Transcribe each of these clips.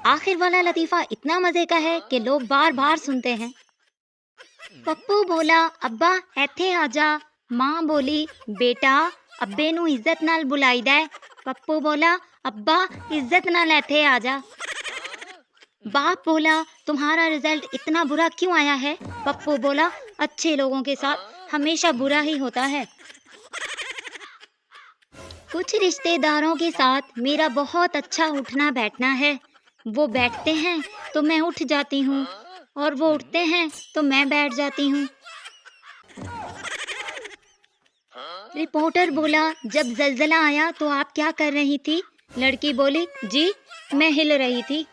आखिर वाला लतीफ़ा इतना मज़े का है कि लोग बार बार सुनते हैं। पप्पू बोला, अब्बा ਇੱਥੇ आ जा। माँ बोली, बेटा अब्बे नू इज्जत नाल बुलाईदा है। पप्पू बोला, अब्बा इज्जत नाल ਇੱਥੇ आ जा। बाप बोला, तुम्हारा रिजल्ट इतना बुरा क्यों आया है? पप्पू बोला, अच्छे लोगों के साथ हमेशा बुरा ही होता है। कुछ रिश्तेदारों के साथ मेरा बहुत अच्छा उठना बैठना है। वो बैठते हैं तो मैं उठ जाती हूँ और वो उठते हैं तो मैं बैठ जाती हूँ। रिपोर्टर बोला, जब जल्जला आया तो आप क्या कर रही थी? लड़की बोली, जी मैं हिल रही थी।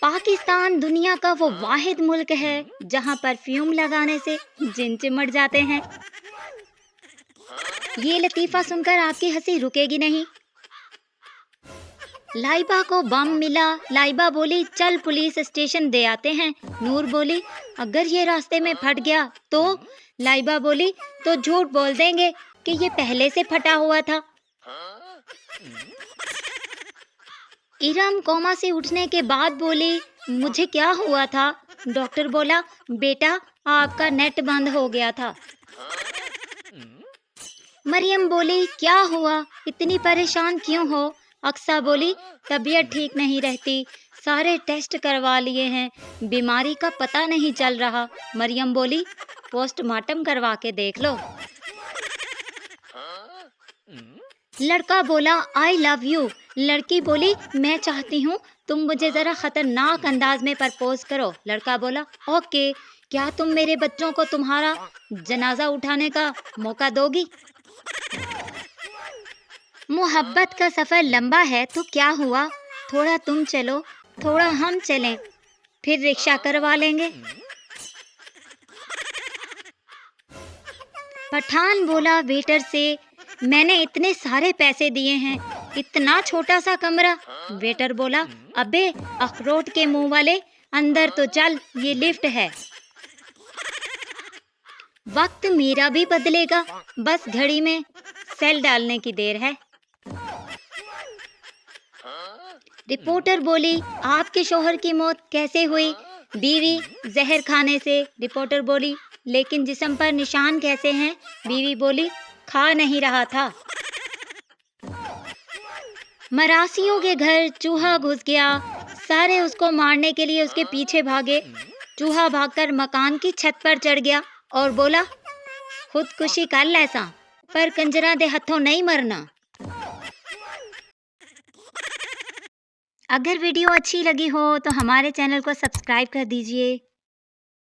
पाकिस्तान दुनिया का वो वाहिद मुल्क है जहाँ परफ्यूम लगाने से जिन चिमट जाते हैं। ये लतीफ़ा सुनकर आपकी हंसी रुकेगी नहीं। लाइबा को बम मिला। लाइबा बोली, चल पुलिस स्टेशन दे आते हैं। नूर बोली, अगर ये रास्ते में फट गया तो? लाइबा बोली, तो झूठ बोल देंगे कि ये पहले से फटा हुआ था। इरम कोमा से उठने के बाद बोली, मुझे क्या हुआ था? डॉक्टर बोला, बेटा आपका नेट बंद हो गया था। मरियम बोली, क्या हुआ? इतनी परेशान क्यों हो? अक्सा बोली, तबीयत ठीक नहीं रहती, सारे टेस्ट करवा लिए हैं, बीमारी का पता नहीं चल रहा। मरियम बोली, पोस्टमार्टम करवा के देख लो। लड़का बोला, आई लव यू। लड़की बोली, मैं चाहती हूँ तुम मुझे जरा खतरनाक अंदाज में प्रपोज करो। लड़का बोला, ओके, क्या तुम मेरे बच्चों को तुम्हारा जनाजा उठाने का मौका दोगी? मोहब्बत का सफर लंबा है तो क्या हुआ, थोड़ा तुम चलो थोड़ा हम चलें, फिर रिक्शा करवा लेंगे। पठान बोला वेटर से, मैंने इतने सारे पैसे दिए हैं, इतना छोटा सा कमरा। वेटर बोला, अबे अखरोट के मुंह वाले, अंदर तो चल, ये लिफ्ट है। वक्त मेरा भी बदलेगा, बस घड़ी में सेल डालने की देर है। रिपोर्टर बोली, आपके शोहर की मौत कैसे हुई? बीवी, जहर खाने से। रिपोर्टर बोली, लेकिन जिस्म पर निशान कैसे हैं? बीवी बोली, खा नहीं रहा था। मरासियों के घर चूहा घुस गया, सारे उसको मारने के लिए उसके पीछे भागे। चूहा भागकर मकान की छत पर चढ़ गया और बोला, खुदकुशी कर लैसा, पर कंजरा दे हथों नहीं मरना। अगर वीडियो अच्छी लगी हो तो हमारे चैनल को सब्सक्राइब कर दीजिए।